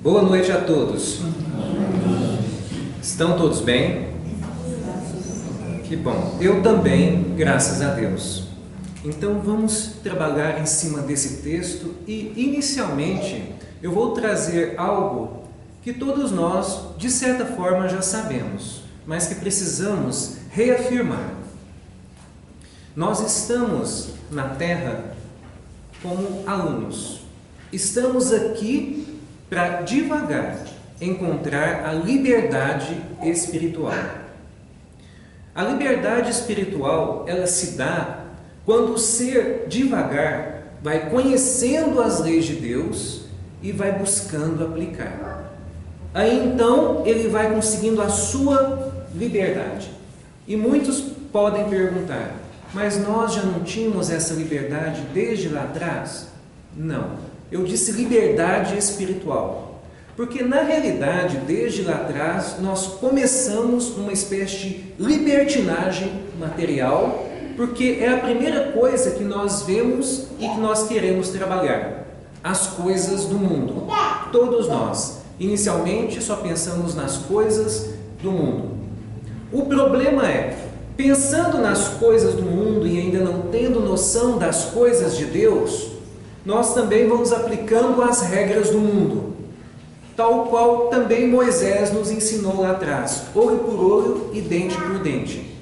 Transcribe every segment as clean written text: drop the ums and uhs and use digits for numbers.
Boa noite a todos. Estão todos bem? Que bom. Eu também, graças a Deus. Então vamos trabalhar em cima desse texto e, inicialmente, eu vou trazer algo que todos nós, de certa forma, já sabemos, mas que precisamos reafirmar. Nós estamos na Terra como alunos. Estamos aqui para devagar encontrar a liberdade espiritual. A liberdade espiritual, ela se dá quando o ser devagar vai conhecendo as leis de Deus e vai buscando aplicar. Aí então ele vai conseguindo a sua liberdade. E muitos podem perguntar: mas nós já não tínhamos essa liberdade desde lá atrás? Não, eu disse liberdade espiritual, porque na realidade desde lá atrás nós começamos uma espécie de libertinagem material, porque é a primeira coisa que nós vemos e que nós queremos trabalhar, as coisas do mundo. Todos nós, inicialmente, só pensamos nas coisas do mundo. O problema é, pensando nas coisas do mundo e ainda não tendo noção das coisas de Deus, nós também vamos aplicando as regras do mundo, tal qual também Moisés nos ensinou lá atrás, olho por olho e dente por dente.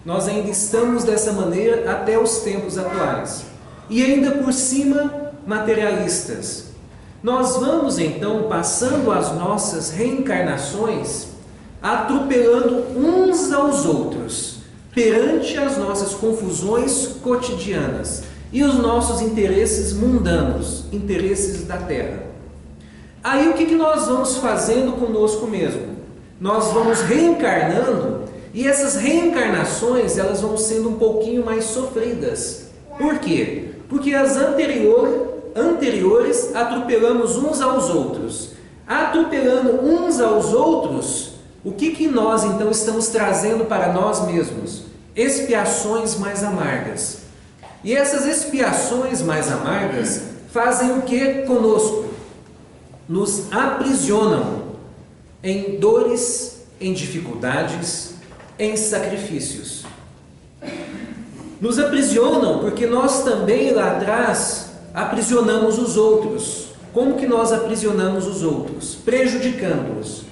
Nós ainda estamos dessa maneira até os tempos atuais. E ainda por cima, materialistas. Nós vamos então passando as nossas reencarnações atropelando uns aos outros, perante as nossas confusões cotidianas e os nossos interesses mundanos, interesses da terra. Aí o que nós vamos fazendo conosco mesmo? Nós vamos reencarnando e essas reencarnações elas vão sendo um pouquinho mais sofridas. Por quê? Porque as anteriores atropelamos uns aos outros. Atropelando uns aos outros, o que nós então estamos trazendo para nós mesmos? Expiações mais amargas. E essas expiações mais amargas fazem o que conosco? Nos aprisionam em dores, em dificuldades, em sacrifícios. Nos aprisionam porque nós também lá atrás aprisionamos os outros. Como que nós aprisionamos os outros? Prejudicando-os.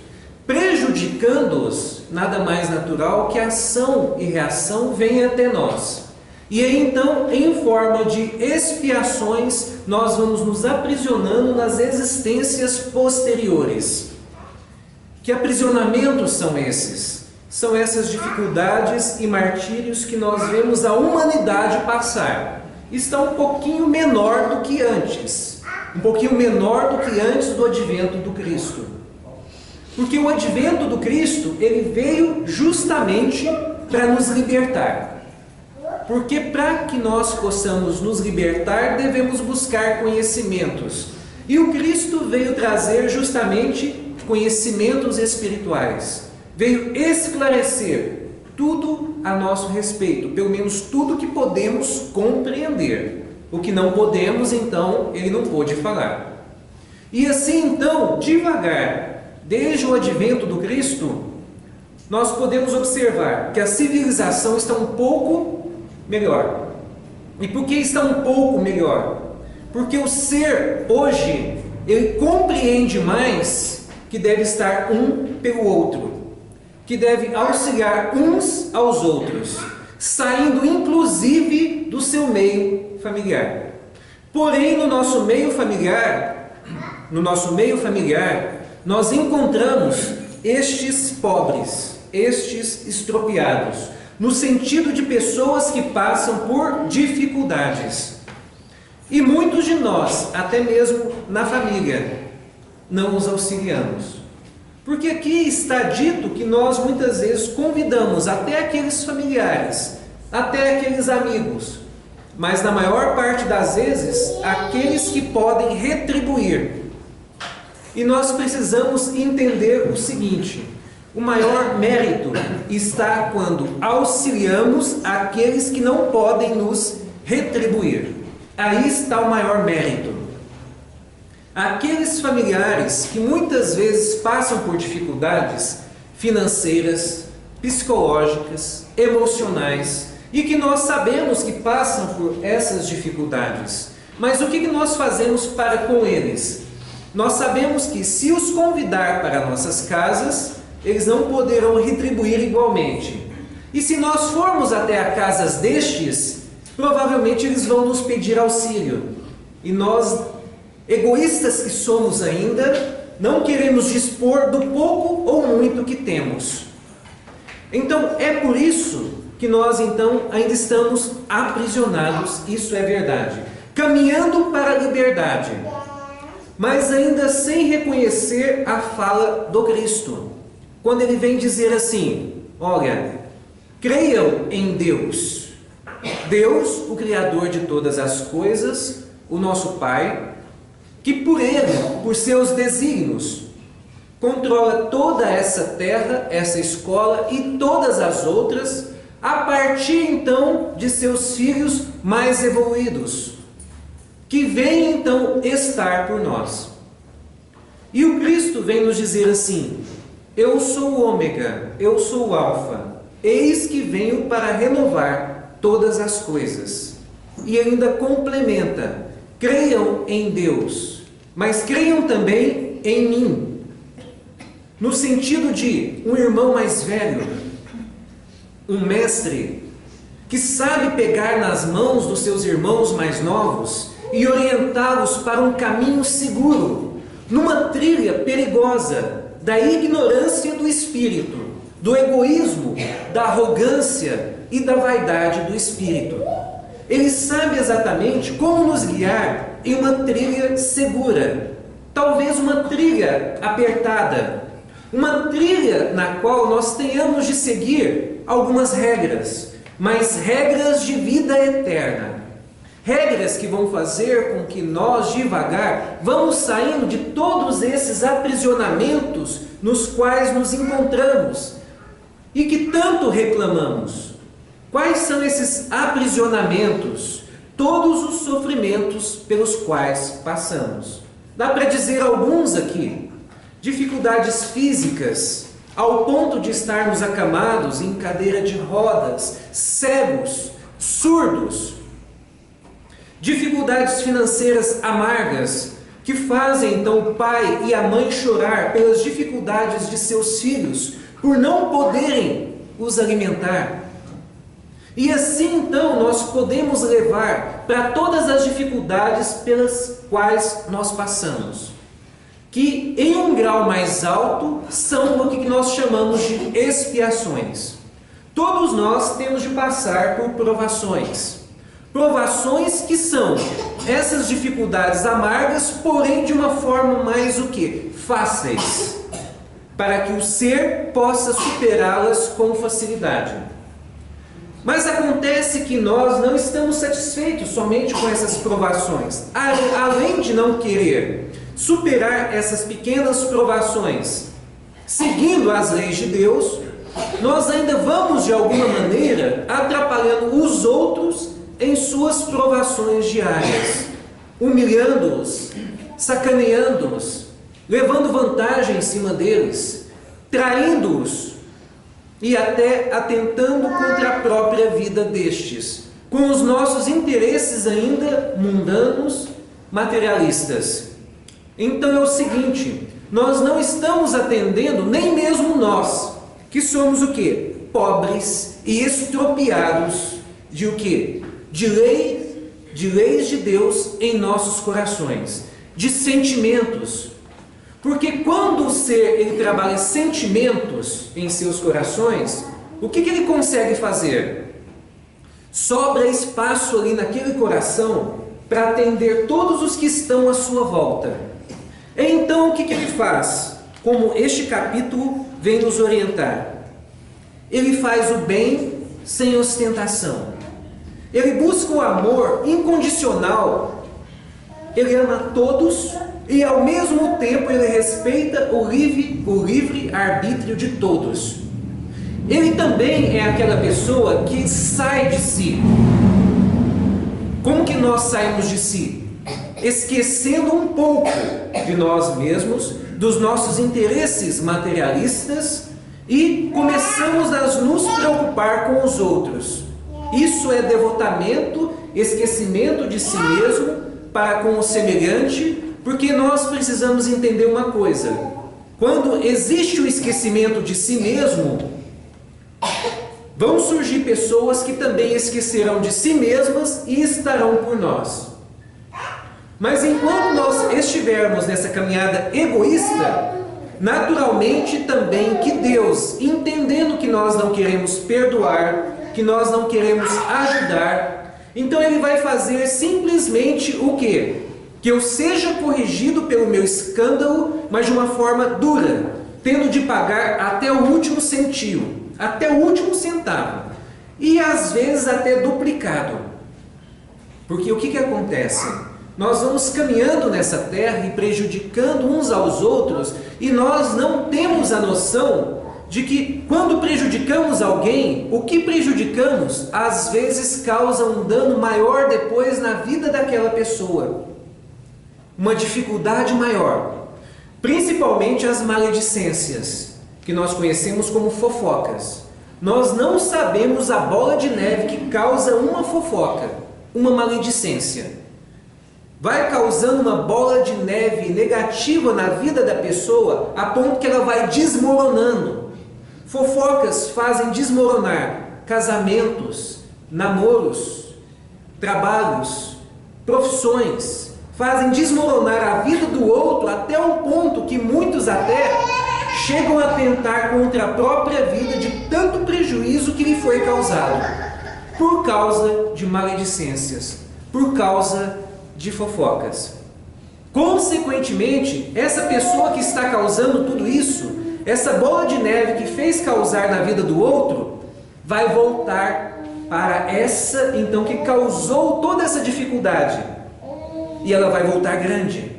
Prejudicando-os, nada mais natural que a ação e reação venham até nós. E aí então, em forma de expiações, nós vamos nos aprisionando nas existências posteriores. Que aprisionamentos são esses? São essas dificuldades e martírios que nós vemos a humanidade passar. Está um pouquinho menor do que antes. Um pouquinho menor do que antes do advento do Cristo. Porque o advento do Cristo, ele veio justamente para nos libertar. Porque para que nós possamos nos libertar, devemos buscar conhecimentos. E o Cristo veio trazer justamente conhecimentos espirituais. Veio esclarecer tudo a nosso respeito, pelo menos tudo que podemos compreender. O que não podemos, então, ele não pôde falar. E assim, então, devagar, desde o advento do Cristo, nós podemos observar que a civilização está um pouco melhor. E por que está um pouco melhor? Porque o ser hoje, ele compreende mais que deve estar um pelo outro, que deve auxiliar uns aos outros, saindo inclusive do seu meio familiar. Porém, no nosso meio familiar, nós encontramos estes pobres, estes estropiados, no sentido de pessoas que passam por dificuldades. E muitos de nós, até mesmo na família, não os auxiliamos. Porque aqui está dito que nós muitas vezes convidamos até aqueles familiares, até aqueles amigos, mas na maior parte das vezes, aqueles que podem retribuir. E nós precisamos entender o seguinte: o maior mérito está quando auxiliamos aqueles que não podem nos retribuir. Aí está o maior mérito. Aqueles familiares que muitas vezes passam por dificuldades financeiras, psicológicas, emocionais, e que nós sabemos que passam por essas dificuldades. Mas o que nós fazemos para com eles? Nós sabemos que se os convidar para nossas casas, eles não poderão retribuir igualmente. E se nós formos até a casas destes, provavelmente eles vão nos pedir auxílio. E nós, egoístas que somos ainda, não queremos dispor do pouco ou muito que temos. Então é por isso que nós então ainda estamos aprisionados, isso é verdade, caminhando para a liberdade, mas ainda sem reconhecer a fala do Cristo, quando ele vem dizer assim: olha, creiam em Deus, Deus, o Criador de todas as coisas, o nosso Pai, que por Ele, por seus desígnios, controla toda essa terra, essa escola e todas as outras, a partir então de seus filhos mais evoluídos, que vem então estar por nós. E o Cristo vem nos dizer assim: eu sou o ômega, eu sou o alfa, eis que venho para renovar todas as coisas. E ainda complementa: creiam em Deus, mas creiam também em mim. No sentido de um irmão mais velho, um mestre, que sabe pegar nas mãos dos seus irmãos mais novos e orientá-los para um caminho seguro, numa trilha perigosa da ignorância do espírito, do egoísmo, da arrogância e da vaidade do espírito. Ele sabe exatamente como nos guiar em uma trilha segura, talvez uma trilha apertada, uma trilha na qual nós tenhamos de seguir algumas regras, mas regras de vida eterna. Regras que vão fazer com que nós, devagar, vamos saindo de todos esses aprisionamentos nos quais nos encontramos e que tanto reclamamos. Quais são esses aprisionamentos? Todos os sofrimentos pelos quais passamos. Dá para dizer alguns aqui. Dificuldades físicas, ao ponto de estarmos acamados em cadeira de rodas, cegos, surdos. Dificuldades financeiras amargas, que fazem então o pai e a mãe chorar pelas dificuldades de seus filhos, por não poderem os alimentar. E assim então nós podemos levar para todas as dificuldades pelas quais nós passamos, que em um grau mais alto são o que nós chamamos de expiações. Todos nós temos de passar por provações. Provações que são essas dificuldades amargas, porém de uma forma mais o quê? Fáceis, para que o ser possa superá-las com facilidade. Mas acontece que nós não estamos satisfeitos somente com essas provações. Além de não querer superar essas pequenas provações, seguindo as leis de Deus, nós ainda vamos de alguma maneira atrapalhando os outros em suas provações diárias, humilhando-os, sacaneando-os, levando vantagem em cima deles, traindo-os e até atentando contra a própria vida destes, com os nossos interesses ainda mundanos, materialistas. Então é o seguinte, nós não estamos atendendo, nem mesmo nós, que somos o quê? Pobres e estropiados de o quê? De leis de Deus em nossos corações, de sentimentos. Porque quando o ser ele trabalha sentimentos em seus corações, o que ele consegue fazer? Sobra espaço ali naquele coração para atender todos os que estão à sua volta. Então o que ele faz? Como este capítulo vem nos orientar. Ele faz o bem sem ostentação. Ele busca o amor incondicional. Ele ama todos e ao mesmo tempo ele respeita o livre arbítrio de todos. Ele também é aquela pessoa que sai de si. Como que nós saímos de si? esquecendo um pouco de nós mesmos, dos nossos interesses materialistas, e começamos a nos preocupar com os outros. Isso é devotamento, esquecimento de si mesmo para com o semelhante, porque nós precisamos entender uma coisa: quando existe o esquecimento de si mesmo, vão surgir pessoas que também esquecerão de si mesmas e estarão por nós. Mas enquanto nós estivermos nessa caminhada egoísta, naturalmente também que Deus, entendendo que nós não queremos perdoar, que nós não queremos ajudar, então Ele vai fazer simplesmente o quê? Que eu seja corrigido pelo meu escândalo, mas de uma forma dura, tendo de pagar até o último centavo, até o último centavo, e às vezes até duplicado. Porque o que acontece? Nós vamos caminhando nessa terra e prejudicando uns aos outros, e nós não temos a noção de que quando prejudicamos alguém, o que prejudicamos às vezes causa um dano maior depois na vida daquela pessoa, uma dificuldade maior, principalmente as maledicências, que nós conhecemos como fofocas. Nós não sabemos a bola de neve que causa uma fofoca, uma maledicência. Vai causando uma bola de neve negativa na vida da pessoa, a ponto que ela vai desmoronando. Fofocas fazem desmoronar casamentos, namoros, trabalhos, profissões. Fazem desmoronar a vida do outro até um ponto que muitos até chegam a tentar contra a própria vida de tanto prejuízo que lhe foi causado, por causa de maledicências, por causa de fofocas. Consequentemente, essa pessoa que está causando tudo isso, essa bola de neve que fez causar na vida do outro, vai voltar para essa então que causou toda essa dificuldade, e ela vai voltar grande,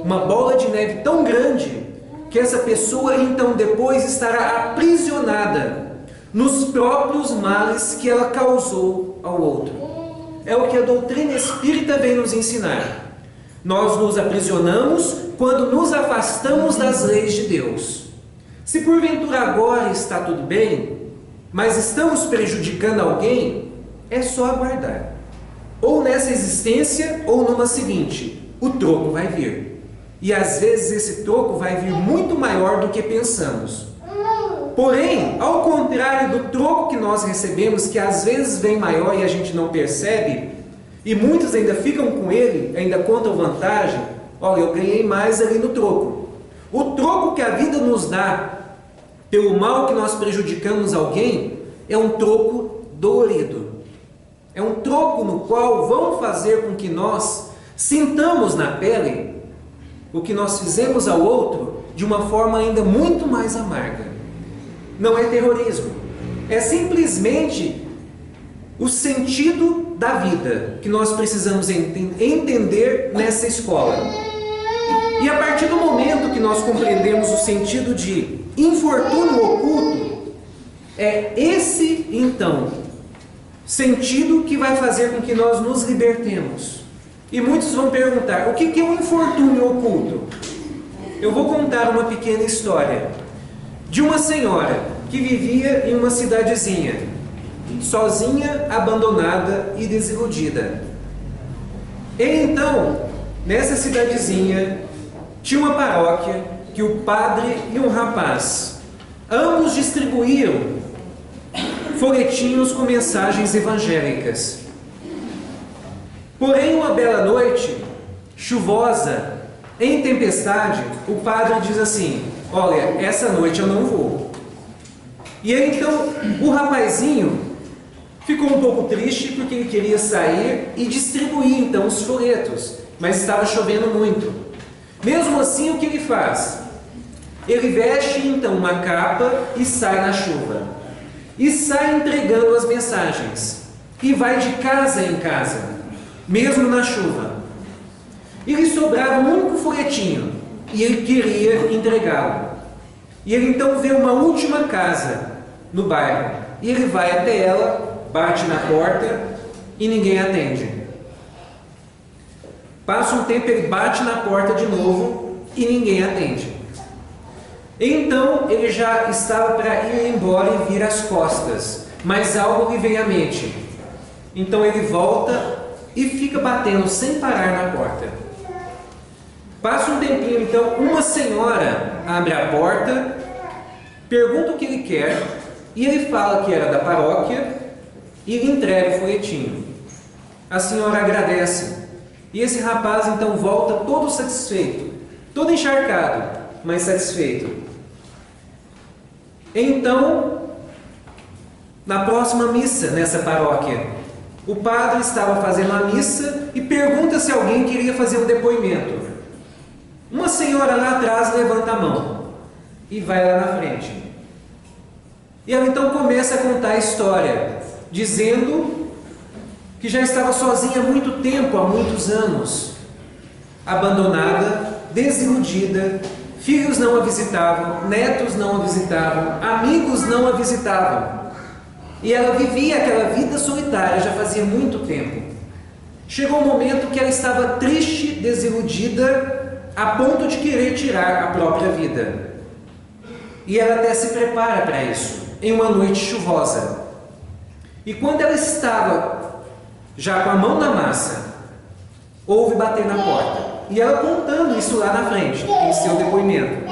uma bola de neve tão grande que essa pessoa então depois estará aprisionada nos próprios males que ela causou ao outro. É o que a doutrina espírita vem nos ensinar. Nós nos aprisionamos quando nos afastamos das leis de Deus. Se porventura agora está tudo bem, mas estamos prejudicando alguém, é só aguardar. Ou nessa existência, ou numa seguinte, o troco vai vir. E às vezes esse troco vai vir muito maior do que pensamos. Porém, ao contrário do troco que nós recebemos, que às vezes vem maior e a gente não percebe, e muitos ainda ficam com ele, ainda contam vantagem, olha, eu ganhei mais ali no troco. O troco que a vida nos dá pelo mal que nós prejudicamos alguém é um troco dolorido. É um troco no qual vão fazer com que nós sintamos na pele o que nós fizemos ao outro de uma forma ainda muito mais amarga. Não é terrorismo, é simplesmente o sentido da vida que nós precisamos entender nessa escola. E a partir do momento que nós compreendemos o sentido de infortúnio oculto, é esse então sentido que vai fazer com que nós nos libertemos. E muitos vão perguntar, o que é um infortúnio oculto? Eu vou contar uma pequena história de uma senhora que vivia em uma cidadezinha, sozinha, abandonada e desiludida. E então, nessa cidadezinha, tinha uma paróquia que o padre e um rapaz, ambos distribuíam folhetinhos com mensagens evangélicas. Porém, uma bela noite, chuvosa, em tempestade, o padre diz assim, olha, essa noite eu não vou. E aí então, o rapazinho ficou um pouco triste porque ele queria sair e distribuir então os folhetos, mas estava chovendo muito. Mesmo assim, o que ele faz? Ele veste então uma capa e sai na chuva. E sai entregando as mensagens. E vai de casa em casa, mesmo na chuva. E lhe sobrava um único folhetinho e ele queria entregá-lo. E ele então vê uma última casa no bairro. E ele vai até ela, bate na porta e ninguém atende. Passa um tempo, ele bate na porta de novo e ninguém atende. Então ele já estava para ir embora e vir as costas, mas algo lhe vem à mente. Então ele volta e fica batendo sem parar na porta. Passa um tempinho, então uma senhora abre a porta, pergunta o que ele quer e ele fala que era da paróquia e lhe entrega o folhetinho. A senhora agradece e esse rapaz então volta todo satisfeito, todo encharcado, mas satisfeito. Então, na próxima missa nessa paróquia, o padre estava fazendo a missa e pergunta se alguém queria fazer um depoimento. Uma senhora lá atrás levanta a mão e vai lá na frente. E ela então começa a contar a história, dizendo que já estava sozinha há muito tempo, há muitos anos, abandonada, desiludida, filhos não a visitavam, netos não a visitavam, amigos não a visitavam. E ela vivia aquela vida solitária já fazia muito tempo. Chegou um momento que ela estava triste, desiludida, a ponto de querer tirar a própria vida. E ela até se prepara para isso, em uma noite chuvosa. E quando ela estava já com a mão na massa, ouve bater na porta. E ela contando isso lá na frente, em seu depoimento.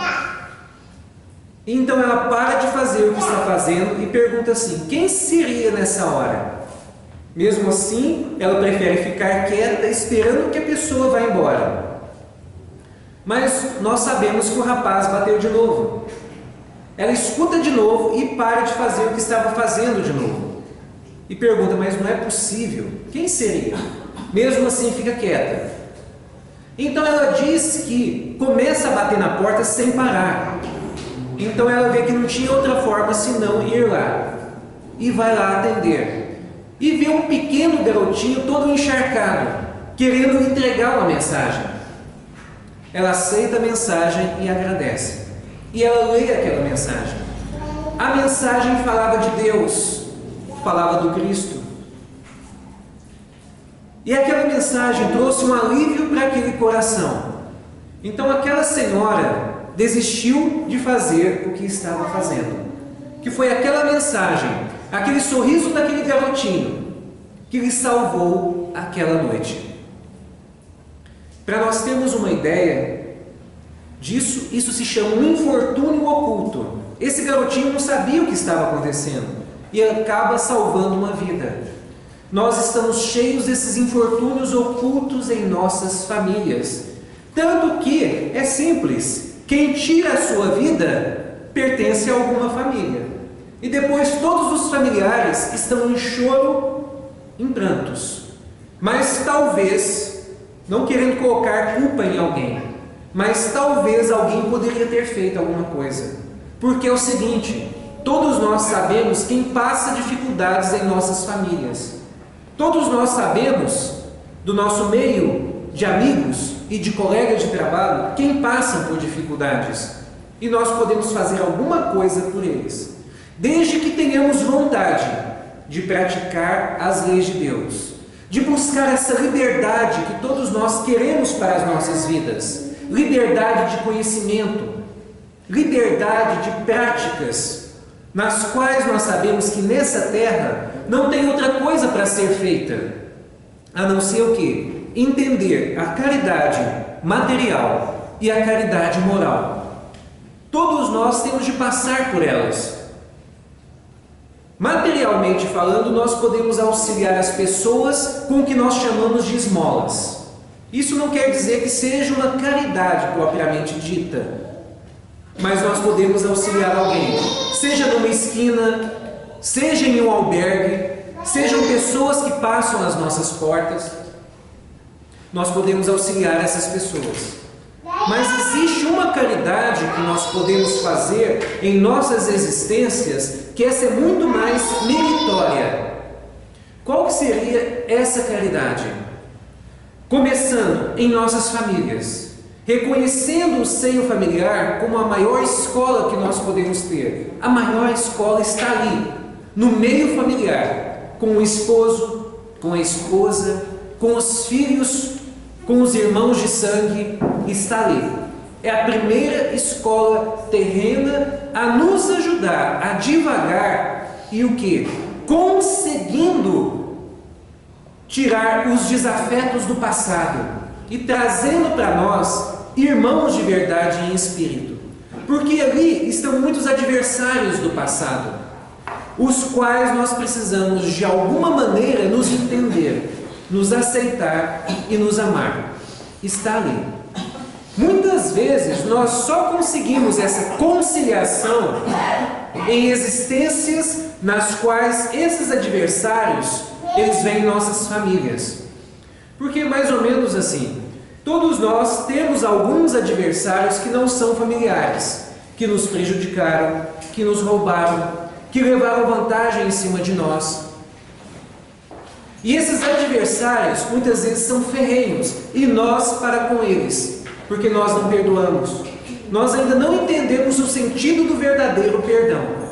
Então ela para de fazer o que está fazendo e pergunta assim: quem seria nessa hora? Mesmo assim, ela prefere ficar quieta, esperando que a pessoa vá embora. Mas nós sabemos que o rapaz bateu de novo. Ela escuta de novo e para de fazer o que estava fazendo de novo. E pergunta: mas não é possível? Quem seria? Mesmo assim, fica quieta. Então ela diz que começa a bater na porta sem parar. Então ela vê que não tinha outra forma senão ir lá. E vai lá atender. E vê um pequeno garotinho todo encharcado, querendo entregar uma mensagem. Ela aceita a mensagem e agradece. E ela lê aquela mensagem. A mensagem falava de Deus, falava do Cristo. E aquela mensagem trouxe um alívio para aquele coração. Então aquela senhora desistiu de fazer o que estava fazendo. Que foi aquela mensagem, aquele sorriso daquele garotinho, que lhe salvou aquela noite. Para nós termos uma ideia disso, isso se chama um infortúnio oculto. Esse garotinho não sabia o que estava acontecendo e acaba salvando uma vida. Nós estamos cheios desses infortúnios ocultos em nossas famílias. Tanto que é simples, quem tira a sua vida pertence a alguma família. E depois todos os familiares estão em choro, em prantos. Mas talvez, não querendo colocar culpa em alguém, mas talvez alguém poderia ter feito alguma coisa. Porque é o seguinte, todos nós sabemos quem passa dificuldades em nossas famílias. Todos nós sabemos, do nosso meio de amigos e de colegas de trabalho, quem passam por dificuldades. E nós podemos fazer alguma coisa por eles. Desde que tenhamos vontade de praticar as leis de Deus. De buscar essa liberdade que todos nós queremos para as nossas vidas. Liberdade de conhecimento. Liberdade de práticas, nas quais nós sabemos que nessa terra não tem outra coisa para ser feita, a não ser o quê? Entender a caridade material e a caridade moral. Todos nós temos de passar por elas. Materialmente falando, nós podemos auxiliar as pessoas com o que nós chamamos de esmolas. Isso não quer dizer que seja uma caridade propriamente dita, mas nós podemos auxiliar alguém, seja numa esquina, seja em um albergue, sejam pessoas que passam às nossas portas. Nós podemos auxiliar essas pessoas. Mas existe uma caridade que nós podemos fazer em nossas existências, que essa é muito mais meritória. Qual que seria essa caridade? Começando em nossas famílias, reconhecendo o seio familiar como a maior escola que nós podemos ter. A maior escola está ali, no meio familiar, com o esposo, com a esposa, com os filhos, com os irmãos de sangue, está ali. É a primeira escola terrena a nos ajudar a divagar e o que? Conseguindo tirar os desafetos do passado e trazendo para nós irmãos de verdade em espírito. Porque ali estão muitos adversários do passado, os quais nós precisamos de alguma maneira nos entender, nos aceitar e nos amar. Está ali. Muitas vezes nós só conseguimos essa conciliação em existências nas quais esses adversários, eles vêm em nossas famílias. Porque mais ou menos assim, todos nós temos alguns adversários que não são familiares, que nos prejudicaram, que nos roubaram, que levaram vantagem em cima de nós. E esses adversários muitas vezes são ferrenhos, e nós para com eles, porque nós não perdoamos. Nós ainda não entendemos o sentido do verdadeiro perdão.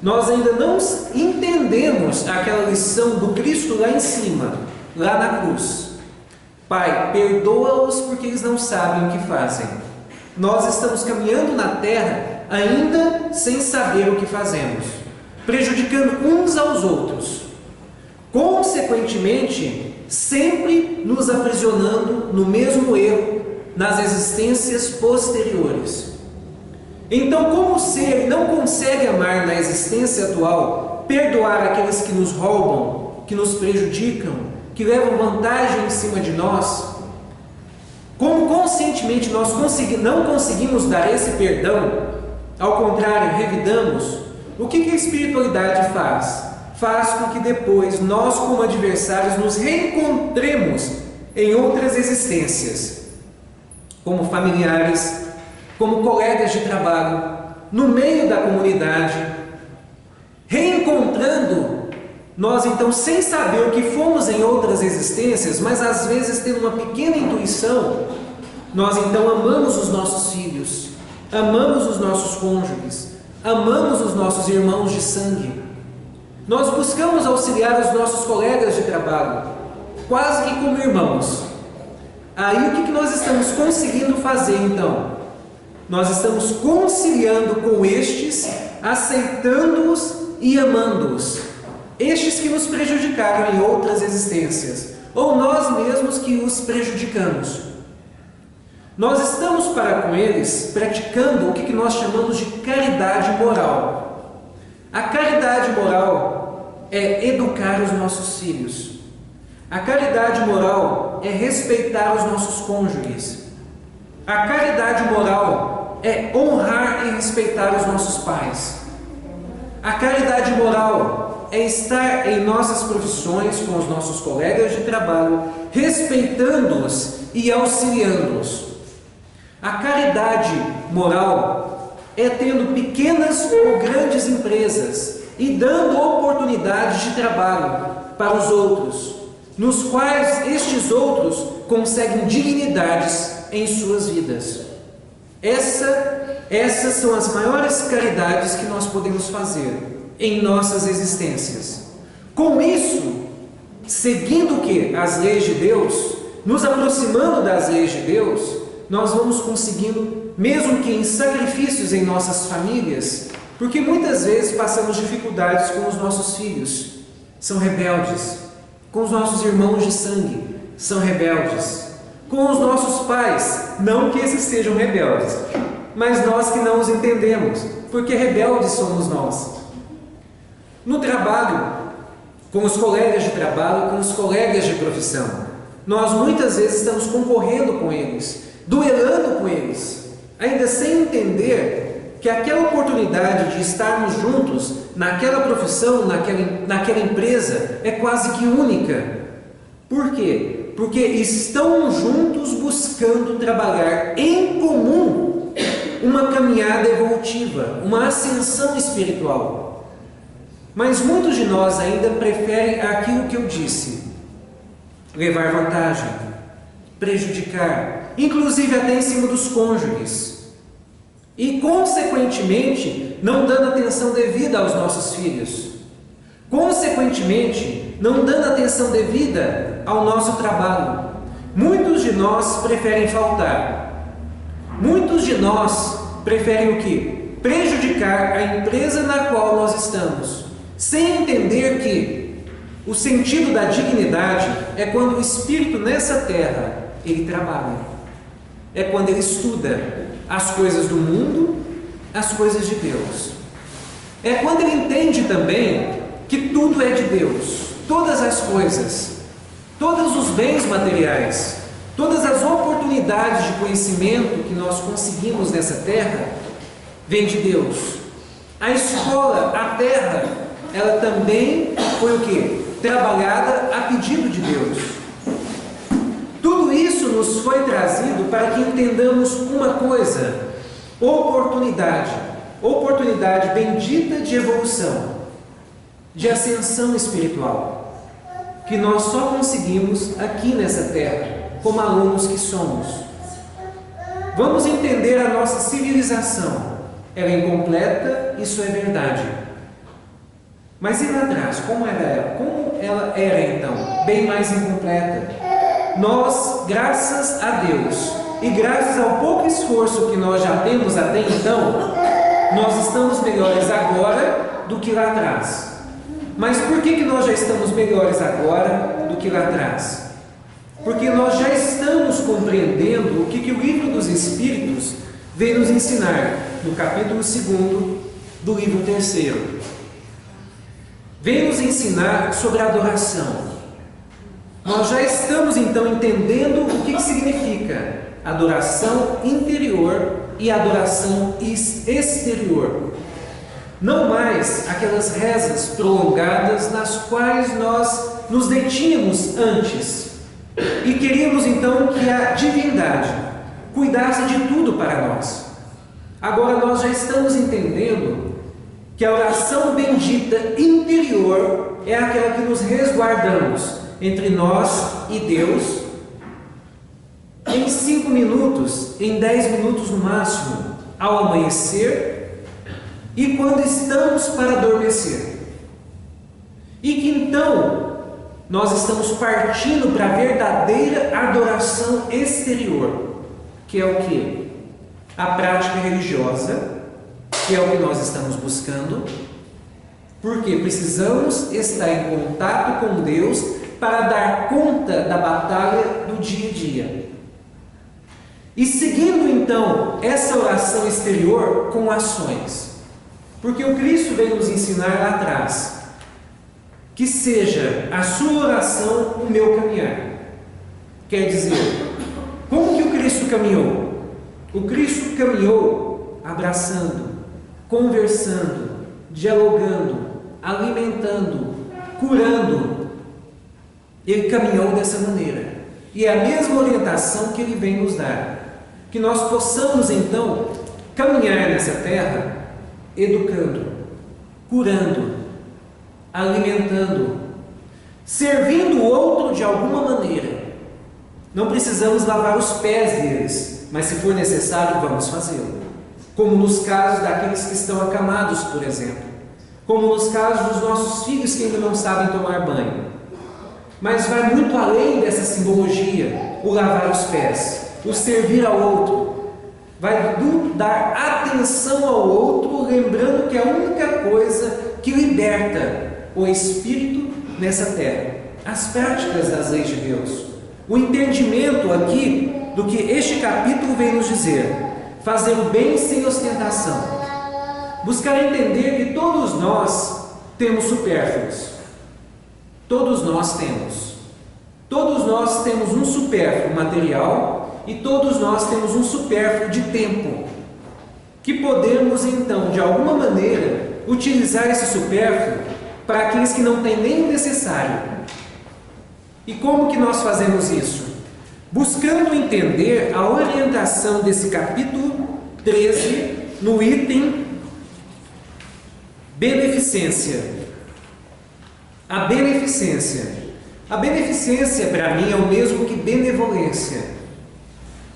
Nós ainda não entendemos aquela lição do Cristo lá em cima, lá na cruz. Pai, perdoa-os porque eles não sabem o que fazem. Nós estamos caminhando na terra ainda sem saber o que fazemos, prejudicando uns aos outros. Consequentemente, sempre nos aprisionando no mesmo erro nas existências posteriores. Então, como o ser não consegue amar na existência atual, perdoar aqueles que nos roubam, que nos prejudicam, que levam vantagem em cima de nós, como conscientemente nós não conseguimos dar esse perdão, ao contrário, revidamos, o que a espiritualidade faz? Faz com que depois nós, como adversários, nos reencontremos em outras existências, como familiares, como colegas de trabalho, no meio da comunidade, reencontrando nós então, sem saber o que fomos em outras existências, mas às vezes tendo uma pequena intuição, nós então amamos os nossos filhos, amamos os nossos cônjuges, amamos os nossos irmãos de sangue. Nós buscamos auxiliar os nossos colegas de trabalho, quase que como irmãos. Aí o que nós estamos conseguindo fazer então? Nós estamos conciliando com estes, aceitando-os e amando-os. Estes que nos prejudicaram em outras existências, ou nós mesmos que os prejudicamos. Nós estamos para com eles praticando o que nós chamamos de caridade moral. A caridade moral é educar os nossos filhos. A caridade moral é respeitar os nossos cônjuges. A caridade moral é honrar e respeitar os nossos pais. A caridade moral é estar em nossas profissões com os nossos colegas de trabalho, respeitando-os e auxiliando-os. A caridade moral é tendo pequenas ou grandes empresas e dando oportunidades de trabalho para os outros, nos quais estes outros conseguem dignidades em suas vidas. Essas são as maiores caridades que nós podemos fazer em nossas existências. Com isso, seguindo o que? As leis de Deus, nos aproximando das leis de Deus, nós vamos conseguindo, mesmo que em sacrifícios em nossas famílias, porque muitas vezes passamos dificuldades com os nossos filhos, são rebeldes, com os nossos irmãos de sangue, são rebeldes, com os nossos pais, não que esses sejam rebeldes, mas nós que não os entendemos, porque rebeldes somos nós. No trabalho, com os colegas de trabalho, com os colegas de profissão, nós muitas vezes estamos concorrendo com eles, duelando com eles, ainda sem entender que aquela oportunidade de estarmos juntos naquela profissão, naquela empresa, é quase que única. Por quê? Porque estão juntos buscando trabalhar em comum uma caminhada evolutiva, uma ascensão espiritual. Mas muitos de nós ainda preferem aquilo que eu disse: levar vantagem, prejudicar, inclusive até em cima dos cônjuges. E, consequentemente, não dando atenção devida aos nossos filhos. Consequentemente, não dando atenção devida ao nosso trabalho. muitos de nós preferem faltar. Muitos de nós preferem o quê? Prejudicar a empresa na qual nós estamos, sem entender que o sentido da dignidade é quando o Espírito nessa terra, ele trabalha. É quando ele estuda as coisas do mundo, as coisas de Deus. É quando ele entende também que tudo é de Deus, todas as coisas, todos os bens materiais, todas as oportunidades de conhecimento que nós conseguimos nessa terra, vem de Deus. A escola, a terra, ela também foi o quê? Trabalhada a pedido de Deus. Tudo isso nos foi trazido para que entendamos uma coisa: oportunidade bendita de evolução, de ascensão espiritual, que nós só conseguimos aqui nessa terra, como alunos que somos. Vamos entender a nossa civilização. Ela é incompleta, isso é verdade. Mas e lá atrás, como era ela? Como ela era então? Bem mais incompleta. Nós, graças a Deus, e graças ao pouco esforço que nós já temos até então, nós estamos melhores agora do que lá atrás. Mas por que nós já estamos melhores agora do que lá atrás? Porque nós já estamos compreendendo o que o livro dos Espíritos vem nos ensinar, no capítulo 2 do livro 3. Vem nos ensinar sobre a adoração. Nós já estamos então entendendo o que significa adoração interior e adoração exterior. Não mais aquelas rezas prolongadas nas quais nós nos detínhamos antes e queríamos então que a divindade cuidasse de tudo para nós. Agora nós já estamos entendendo que a oração bendita interior é aquela que nos resguardamos entre nós e Deus em 5 minutos, em 10 minutos no máximo, ao amanhecer e quando estamos para adormecer. E que então nós estamos partindo para a verdadeira adoração exterior, que é o quê? A prática religiosa, que é o que nós estamos buscando, porque precisamos estar em contato com Deus para dar conta da batalha do dia a dia. E seguindo então essa oração exterior com ações, porque o Cristo veio nos ensinar lá atrás, que seja a sua oração o meu caminhar. Quer dizer, como que o Cristo caminhou? O Cristo caminhou abraçando, conversando, dialogando, alimentando, curando. Ele caminhou dessa maneira. E é a mesma orientação que ele vem nos dar. Que nós possamos então caminhar nessa terra educando, curando, alimentando, servindo o outro de alguma maneira. Não precisamos lavar os pés deles, mas se for necessário, vamos fazê-lo. Como nos casos daqueles que estão acamados, por exemplo. Como nos casos dos nossos filhos que ainda não sabem tomar banho. Mas vai muito além dessa simbologia, o lavar os pés, o servir ao outro. Vai dar atenção ao outro, lembrando que é a única coisa que liberta o espírito nessa terra. As práticas das leis de Deus. O entendimento aqui do que este capítulo vem nos dizer. Fazer o bem sem ostentação. Buscar entender que todos nós temos supérfluos. Todos nós temos. Todos nós temos um supérfluo material e todos nós temos um supérfluo de tempo, que podemos então, de alguma maneira, utilizar esse supérfluo para aqueles que não têm nem o necessário. E como que nós fazemos isso? Buscando entender a orientação desse capítulo 13 no item beneficência. A beneficência. A beneficência, para mim, é o mesmo que benevolência.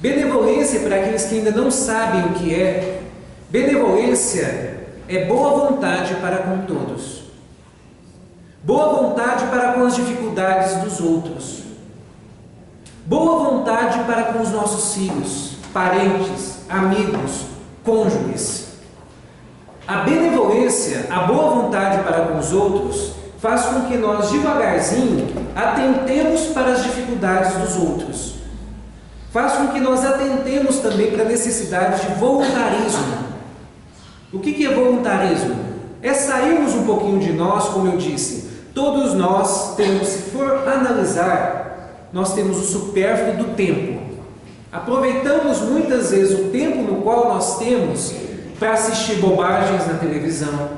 Benevolência, para aqueles que ainda não sabem o que é, benevolência é boa vontade para com todos. Boa vontade para com as dificuldades dos outros. boa vontade para com os nossos filhos, parentes, amigos, cônjuges. A benevolência, a boa vontade para com os outros, faz com que nós devagarzinho atentemos para as dificuldades dos outros. Faz com que nós atentemos também para a necessidade de voluntarismo. O que é voluntarismo? É sairmos um pouquinho de nós, como eu disse. Todos nós temos, se for analisar, nós temos o supérfluo do tempo. Aproveitamos muitas vezes o tempo no qual nós temos para assistir bobagens na televisão,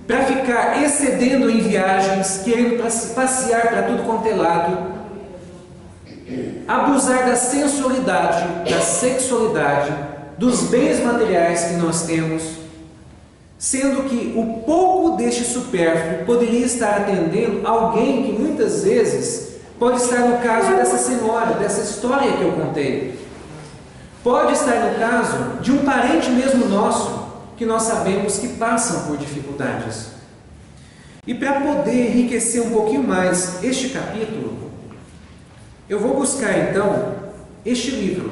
para ficar excedendo em viagens, querendo passear para tudo quanto é lado, abusar da sensualidade, da sexualidade, dos bens materiais que nós temos, sendo que o pouco deste supérfluo poderia estar atendendo alguém que muitas vezes pode estar no caso dessa senhora, dessa história que eu contei. Pode estar no caso de um parente mesmo nosso, que nós sabemos que passam por dificuldades. E para poder enriquecer um pouquinho mais este capítulo, eu vou buscar então este livro,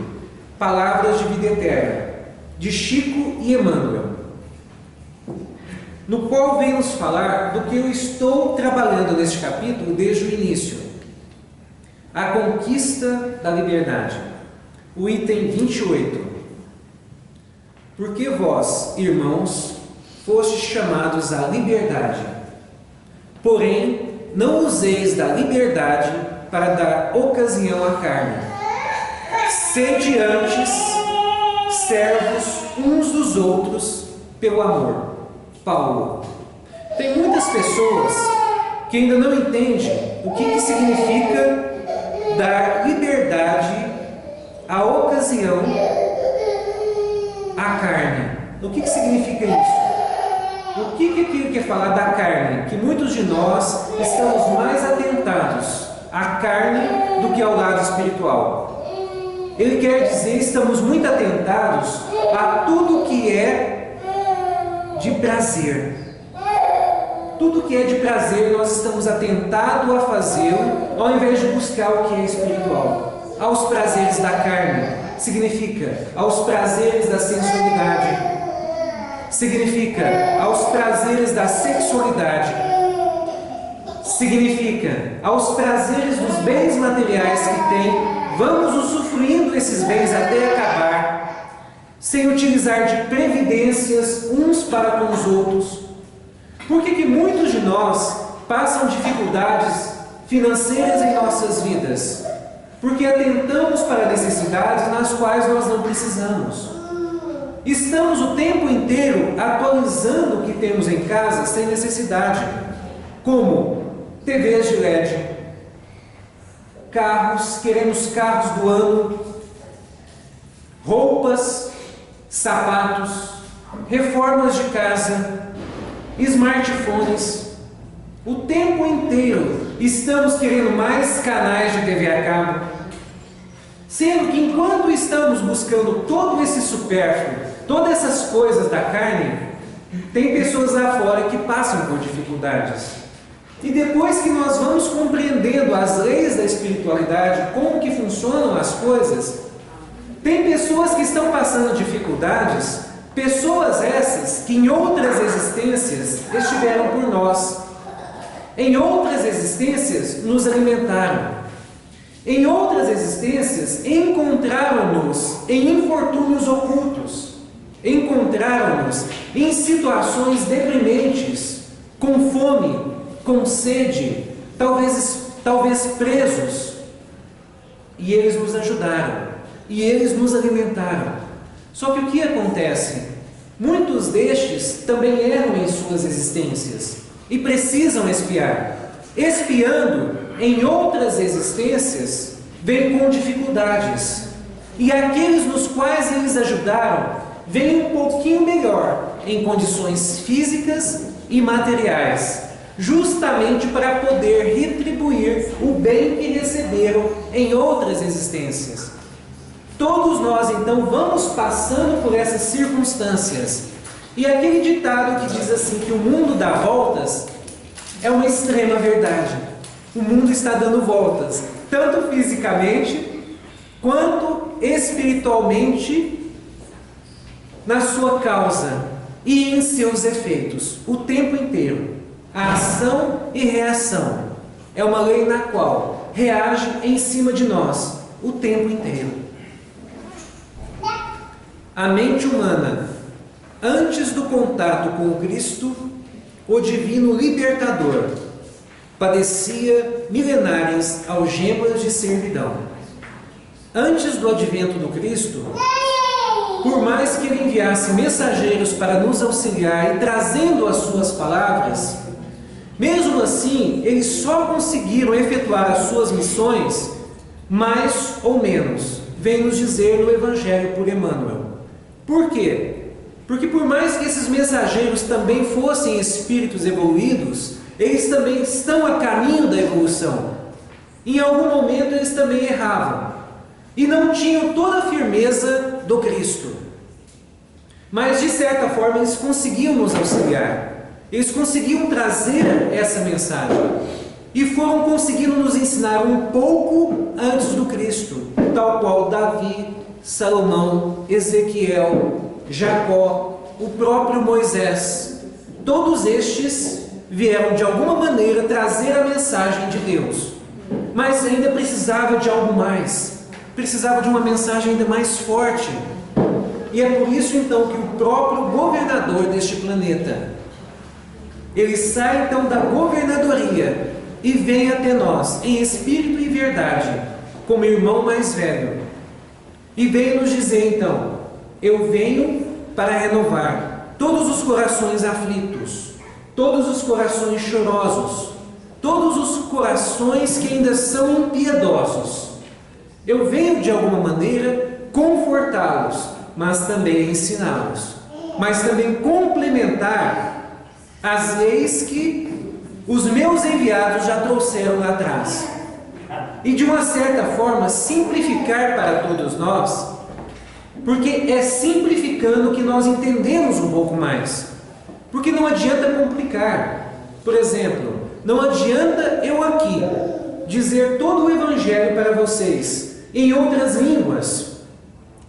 Palavras de Vida Eterna, de Chico e Emmanuel, no qual vem nos falar do que eu estou trabalhando neste capítulo desde o início. A conquista da liberdade. O item 28. Porque vós, irmãos, fostes chamados à liberdade. Porém, não useis da liberdade para dar ocasião à carne. Sede antes servos uns dos outros pelo amor. Paulo. Tem muitas pessoas que ainda não entendem o que significa dar liberdade à ocasião à carne. O que significa isso? O que aquilo quer falar da carne? Que muitos de nós estamos mais atentados à carne do que ao lado espiritual. Ele quer dizer, estamos muito atentados a tudo que é de prazer. Tudo que é de prazer nós estamos atentados a fazê-lo, ao invés de buscar o que é espiritual. Aos prazeres da carne, significa aos prazeres da sensualidade, significa aos prazeres da sexualidade, significa aos prazeres dos bens materiais que tem, vamos usufruindo esses bens até acabar, sem utilizar de previdências uns para com os outros. Por que muitos de nós passam dificuldades financeiras em nossas vidas? Porque atentamos para necessidades nas quais nós não precisamos. Estamos o tempo inteiro atualizando o que temos em casa sem necessidade, como TVs de LED, carros, queremos carros do ano, roupas, sapatos, reformas de casa, smartphones. O tempo inteiro estamos querendo mais canais de TV a cabo, sendo que enquanto estamos buscando todo esse supérfluo, todas essas coisas da carne, tem pessoas lá fora que passam por dificuldades. E depois que nós vamos compreendendo as leis da espiritualidade, como que funcionam as coisas, tem pessoas que estão passando dificuldades, pessoas essas que em outras existências estiveram por nós. Em outras existências nos alimentaram. Em outras existências encontraram-nos em infortúnios ocultos. Encontraram-nos em situações deprimentes, com fome, com sede, talvez presos. E eles nos ajudaram. E eles nos alimentaram. Só que o que acontece? Muitos destes também erram em suas existências e precisam expiar. Expiando em outras existências, vêm com dificuldades. E aqueles nos quais eles ajudaram, vêm um pouquinho melhor em condições físicas e materiais, justamente para poder retribuir o bem que receberam em outras existências. Todos nós, então, vamos passando por essas circunstâncias. E aquele ditado que diz assim, que o mundo dá voltas, é uma extrema verdade. O mundo está dando voltas. tanto fisicamente quanto espiritualmente na sua causa e em seus efeitos, o tempo inteiro. A ação e reação é uma lei na qual reage em cima de nós o tempo inteiro. A mente humana, antes do contato com o Cristo, o divino libertador, padecia milenárias algemas de servidão. Antes do advento do Cristo, por mais que ele enviasse mensageiros para nos auxiliar e trazendo as suas palavras, mesmo assim, eles só conseguiram efetuar as suas missões, mais ou menos, vem nos dizer no Evangelho por Emmanuel. Por quê? Porque por mais que esses mensageiros também fossem espíritos evoluídos, eles também estão a caminho da evolução. Em algum momento eles também erravam e não tinham toda a firmeza do Cristo. Mas de certa forma eles conseguiam nos auxiliar, eles conseguiam trazer essa mensagem e foram conseguindo nos ensinar um pouco antes do Cristo, tal qual Davi, Salomão, Ezequiel, Jacó, o próprio Moisés. Todos estes vieram de alguma maneira trazer a mensagem de Deus, mas ainda precisava de algo mais, precisava de uma mensagem ainda mais forte. E é por isso então que o próprio governador deste planeta, ele sai então da governadoria e vem até nós em espírito e verdade, como irmão mais velho, e veio nos dizer então: eu venho para renovar todos os corações aflitos, todos os corações chorosos, todos os corações que ainda são impiedosos. Eu venho de alguma maneira confortá-los, mas também ensiná-los, mas também complementar as leis que os meus enviados já trouxeram lá atrás. E de uma certa forma simplificar para todos nós, porque é simplificando que nós entendemos um pouco mais. Porque não adianta complicar. Por exemplo, não adianta eu aqui dizer todo o Evangelho para vocês em outras línguas,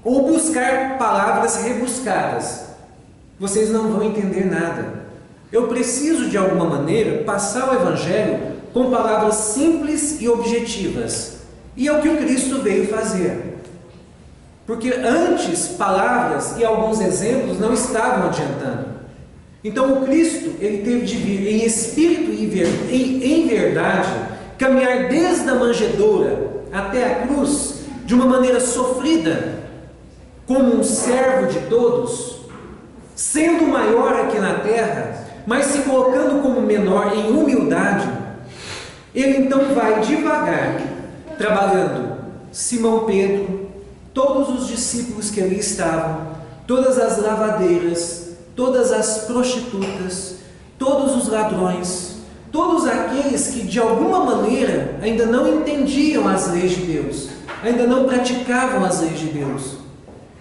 ou buscar palavras rebuscadas. Vocês não vão entender nada. Eu preciso de alguma maneira passar o Evangelho com palavras simples e objetivas. E é o que o Cristo veio fazer. Porque antes palavras e alguns exemplos não estavam adiantando. Então o Cristo, ele teve de vir em espírito e em verdade, caminhar desde a manjedoura até a cruz de uma maneira sofrida, como um servo de todos, sendo maior aqui na terra, mas se colocando como menor em humildade. Ele então vai devagar, trabalhando Simão Pedro, todos os discípulos que ali estavam, todas as lavadeiras, todas as prostitutas, todos os ladrões, todos aqueles que de alguma maneira ainda não entendiam as leis de Deus, ainda não praticavam as leis de Deus.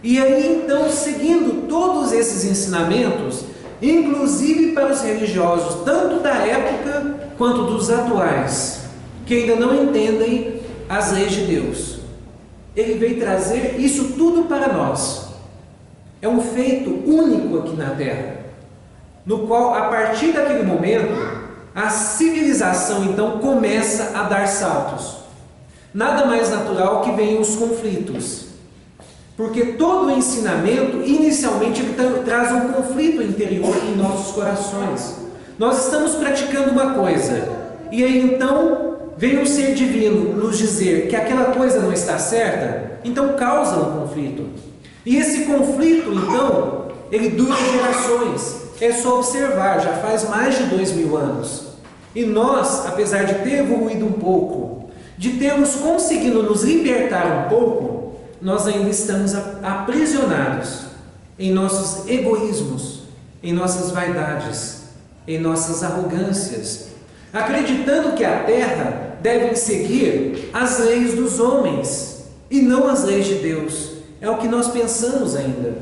E aí então, seguindo todos esses ensinamentos, inclusive para os religiosos, tanto da época quanto dos atuais, que ainda não entendem as leis de Deus, ele veio trazer isso tudo para nós. É um feito único aqui na Terra, no qual, a partir daquele momento, a civilização então começa a dar saltos. Nada mais natural que venham os conflitos, porque todo o ensinamento, inicialmente, ele traz um conflito interior em nossos corações. Nós estamos praticando uma coisa, e aí então vem um ser divino nos dizer que aquela coisa não está certa, então causa um conflito. E esse conflito, então, ele dura gerações. É só observar, já faz mais de 2000 anos. E nós, apesar de ter evoluído um pouco, de termos conseguido nos libertar um pouco, nós ainda estamos aprisionados em nossos egoísmos, em nossas vaidades, em nossas arrogâncias, acreditando que a terra deve seguir as leis dos homens e não as leis de Deus. É o que nós pensamos ainda.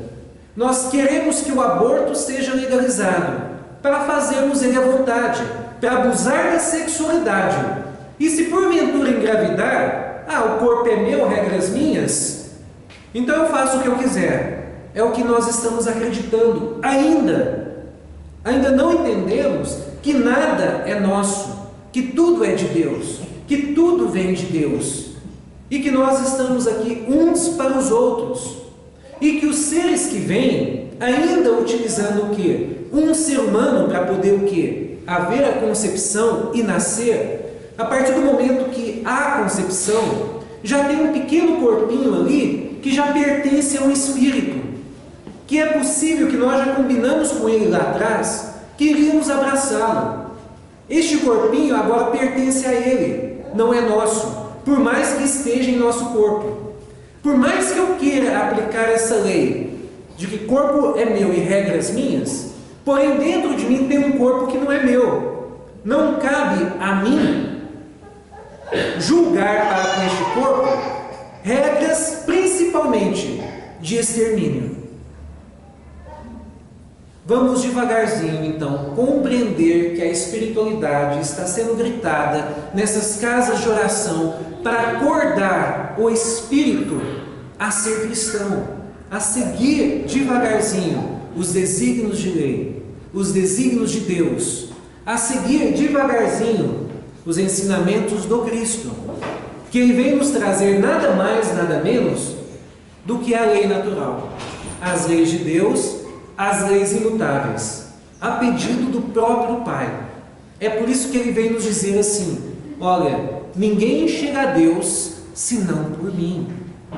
Nós queremos que o aborto seja legalizado para fazermos ele à vontade, para abusar da sexualidade. E se porventura engravidar, o corpo é meu, regras minhas, então eu faço o que eu quiser. É o que nós estamos acreditando. Ainda não entendemos que nada é nosso, que tudo é de Deus, que tudo vem de Deus, e que nós estamos aqui uns para os outros, e que os seres que vêm, ainda utilizando o quê? Um ser humano para poder o quê? Haver a concepção e nascer. A partir do momento que há a concepção, já tem um pequeno corpinho ali que já pertence a um espírito, que é possível que nós já combinamos com ele lá atrás que iríamos abraçá-lo. Este corpinho agora pertence a ele, não é nosso, por mais que esteja em nosso corpo. Por mais que eu queira aplicar essa lei de que corpo é meu e regras minhas, porém dentro de mim tem um corpo que não é meu. Não cabe a mim julgar para com este corpo regras principalmente de extermínio. Vamos devagarzinho, então, compreender que a espiritualidade está sendo gritada nessas casas de oração para acordar o espírito a ser cristão, a seguir devagarzinho os desígnios de lei, os desígnios de Deus, a seguir devagarzinho os ensinamentos do Cristo, que Ele vem nos trazer nada mais, nada menos do que a lei natural, as leis de Deus, as leis imutáveis, a pedido do próprio Pai. É por isso que Ele vem nos dizer assim: olha, ninguém chega a Deus senão por mim.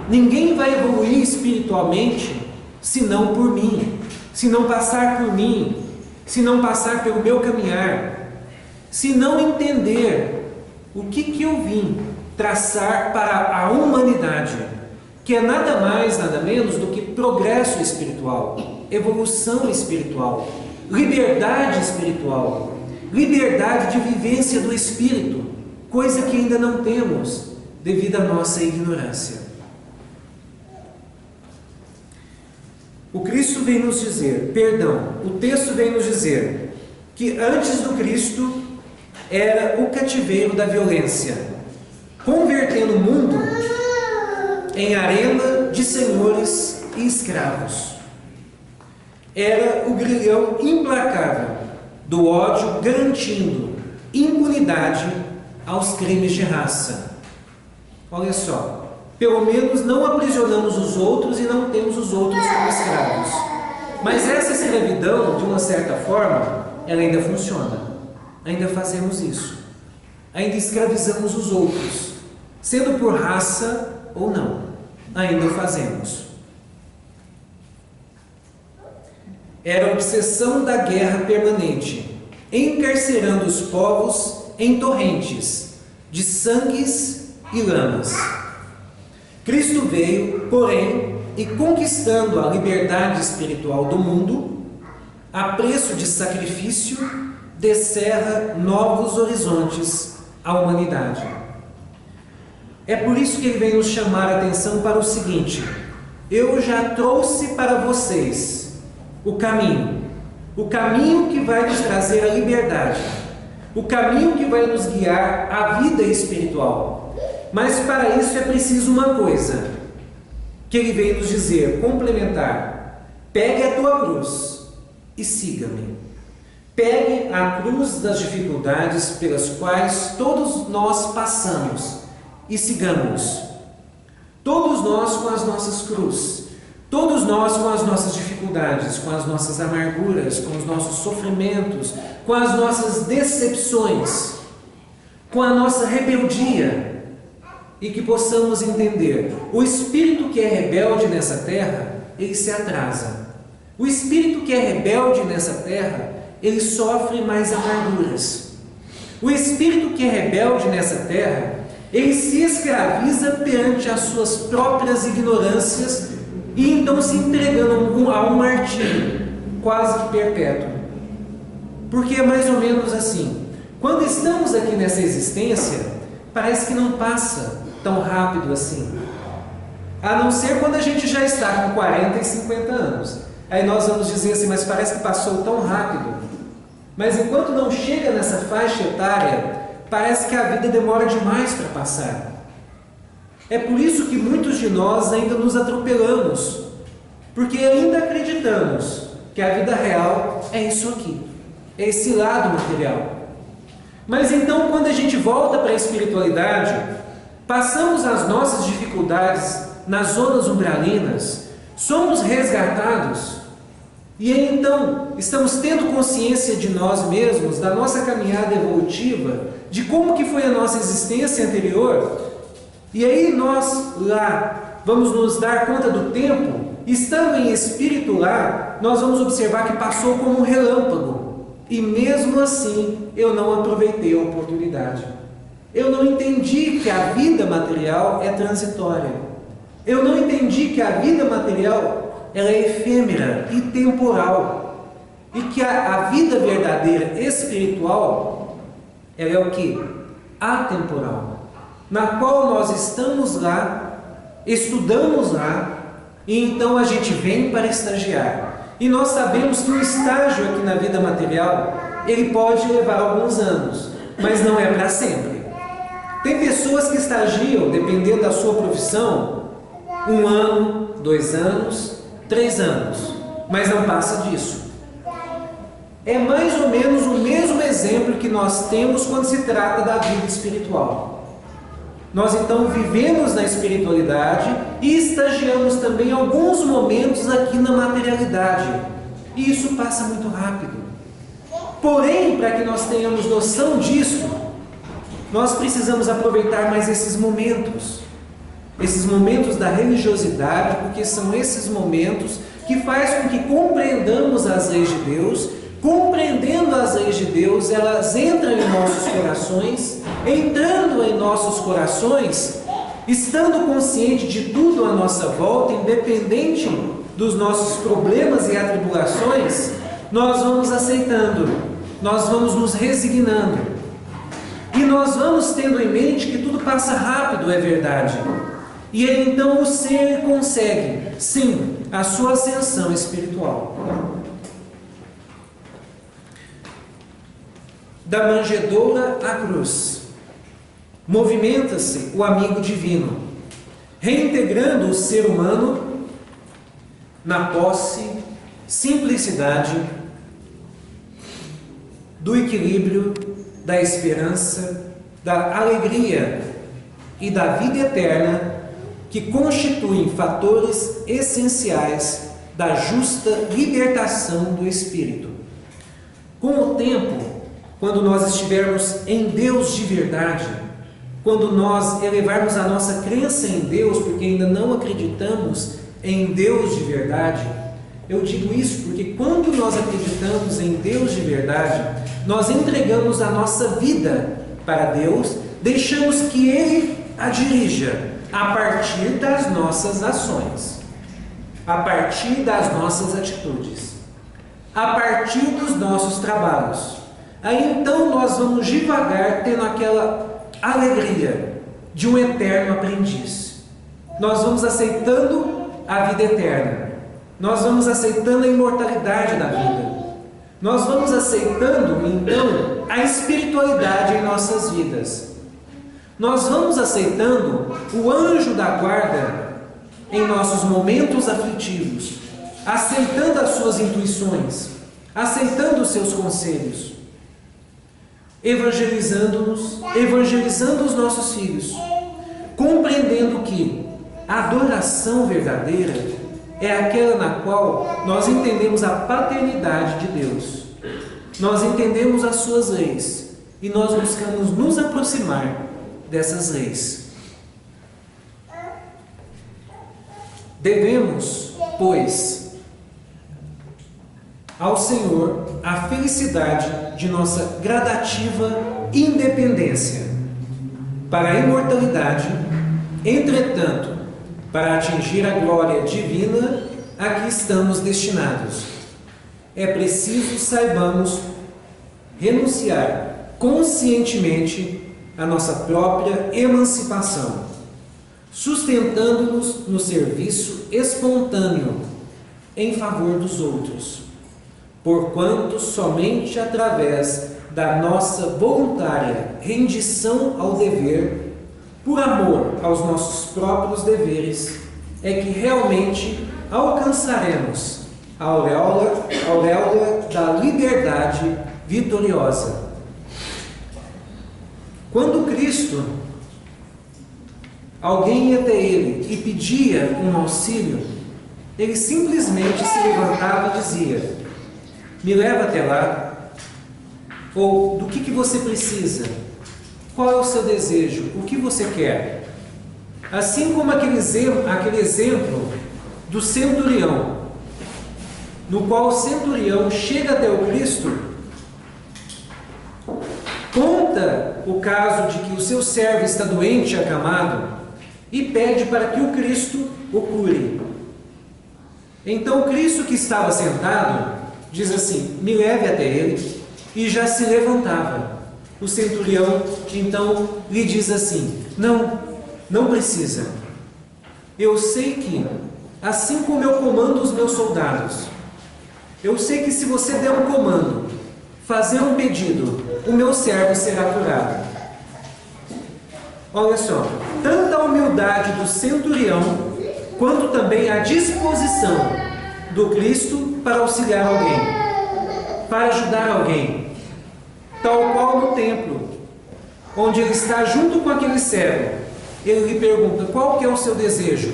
Ninguém vai evoluir espiritualmente senão por mim, se não passar por mim, se não passar pelo meu caminhar, se não entender o que eu vim traçar para a humanidade, que é nada mais, nada menos do que progresso espiritual, evolução espiritual, liberdade espiritual, liberdade de vivência do Espírito, coisa que ainda não temos devido à nossa ignorância. O Cristo vem nos dizer, o texto vem nos dizer que antes do Cristo era o cativeiro da violência, convertendo o mundo em arena de senhores e escravos. Era o grilhão implacável do ódio, garantindo impunidade aos crimes de raça. Olha só, pelo menos não aprisionamos os outros e não temos os outros como escravos. Mas essa escravidão, de uma certa forma, ela ainda funciona. Ainda fazemos isso. Ainda escravizamos os outros, sendo por raça ou não. Ainda fazemos. Era a obsessão da guerra permanente, encarcerando os povos em torrentes de sangues e lamas. Cristo veio, porém, e conquistando a liberdade espiritual do mundo, a preço de sacrifício, descerra novos horizontes à humanidade. É por isso que ele vem nos chamar a atenção para o seguinte: eu já trouxe para vocês o caminho que vai nos trazer a liberdade, o caminho que vai nos guiar à vida espiritual. Mas para isso é preciso uma coisa, que ele veio nos dizer, complementar: pegue a tua cruz e siga-me. Pegue a cruz das dificuldades pelas quais todos nós passamos e sigamos. Todos nós com as nossas cruzes, todos nós com as nossas dificuldades, com as nossas amarguras, com os nossos sofrimentos, com as nossas decepções, com a nossa rebeldia, e que possamos entender: o espírito que é rebelde nessa terra, ele se atrasa. O espírito que é rebelde nessa terra, ele sofre mais amarguras. O espírito que é rebelde nessa terra, ele se escraviza perante as suas próprias ignorâncias e então se entregando a um martírio quase que perpétuo. Porque é mais ou menos assim: quando estamos aqui nessa existência, parece que não passa tão rápido assim, a não ser quando a gente já está com 40 e 50 anos. Aí nós vamos dizer assim: mas parece que passou tão rápido. Mas enquanto não chega nessa faixa etária, parece que a vida demora demais para passar. É por isso que muitos de nós ainda nos atropelamos, porque ainda acreditamos que a vida real é isso aqui, é esse lado material. Mas então, quando a gente volta para a espiritualidade, passamos as nossas dificuldades nas zonas umbralinas, somos resgatados, e aí então estamos tendo consciência de nós mesmos, da nossa caminhada evolutiva, de como que foi a nossa existência anterior, e aí nós lá vamos nos dar conta do tempo, estando em espírito lá, nós vamos observar que passou como um relâmpago. E mesmo assim, eu não aproveitei a oportunidade. Eu não entendi que a vida material é transitória. Eu não entendi que a vida material ela é efêmera e temporal. E que a vida verdadeira espiritual, ela é o quê? Atemporal. Na qual nós estamos lá, estudamos lá, e então a gente vem para estagiar. E nós sabemos que o estágio aqui na vida material, ele pode levar alguns anos, mas não é para sempre. Tem pessoas que estagiam, dependendo da sua profissão, 1 ano, 2 anos, 3 anos, mas não passa disso. É mais ou menos o mesmo exemplo que nós temos quando se trata da vida espiritual. Nós então vivemos na espiritualidade e estagiamos também alguns momentos aqui na materialidade. E isso passa muito rápido. Porém, para que nós tenhamos noção disso, nós precisamos aproveitar mais esses momentos da religiosidade, porque são esses momentos que faz com que compreendamos as leis de Deus. Compreendendo as leis de Deus, elas entram em nossos corações, entrando em nossos corações, estando consciente de tudo à nossa volta, independente dos nossos problemas e atribulações, nós vamos aceitando, nós vamos nos resignando. E nós vamos tendo em mente que tudo passa rápido, é verdade. E aí então o ser consegue, sim, a sua ascensão espiritual. Da manjedoura à cruz, movimenta-se o amigo divino, reintegrando o ser humano na posse, simplicidade, do equilíbrio, da esperança, da alegria e da vida eterna, que constituem fatores essenciais da justa libertação do espírito. Com o tempo, quando nós estivermos em Deus de verdade, quando nós elevarmos a nossa crença em Deus, porque ainda não acreditamos em Deus de verdade, eu digo isso porque quando nós acreditamos em Deus de verdade, nós entregamos a nossa vida para Deus, deixamos que Ele a dirija a partir das nossas ações, a partir das nossas atitudes, a partir dos nossos trabalhos. Aí então nós vamos devagar tendo aquela alegria de um eterno aprendiz. Nós vamos aceitando a vida eterna. Nós vamos aceitando a imortalidade da vida. Nós vamos aceitando então a espiritualidade em nossas vidas. Nós vamos aceitando o anjo da guarda em nossos momentos aflitivos, aceitando as suas intuições, aceitando os seus conselhos, evangelizando-nos, evangelizando os nossos filhos, compreendendo que a adoração verdadeira é aquela na qual nós entendemos a paternidade de Deus, nós entendemos as suas leis e nós buscamos nos aproximar dessas leis. Devemos, pois, ao Senhor a felicidade de nossa gradativa independência para a imortalidade. Entretanto, para atingir a glória divina a que estamos destinados, é preciso saibamos renunciar conscientemente à nossa própria emancipação, sustentando-nos no serviço espontâneo em favor dos outros, porquanto somente através da nossa voluntária rendição ao dever por amor aos nossos próprios deveres, é que realmente alcançaremos a auréola da liberdade vitoriosa. Quando Cristo, alguém ia até ele e pedia um auxílio, ele simplesmente se levantava e dizia: me leva até lá. Ou, do que você precisa? Qual é o seu desejo? O que você quer? Assim como aquele exemplo do centurião, no qual o centurião chega até o Cristo, conta o caso de que o seu servo está doente, acamado, e pede para que o Cristo o cure. Então o Cristo, que estava sentado, diz assim: me leve até ele, e já se levantava. O centurião então lhe diz assim: não precisa. Eu sei que, assim como eu comando os meus soldados, eu sei que se você der um comando, fazer um pedido, o meu servo será curado. Olha só, tanta a humildade do centurião, quanto também a disposição do Cristo para auxiliar alguém, para ajudar alguém. Tal qual no templo, onde ele está junto com aquele cego, ele lhe pergunta: qual que é o seu desejo?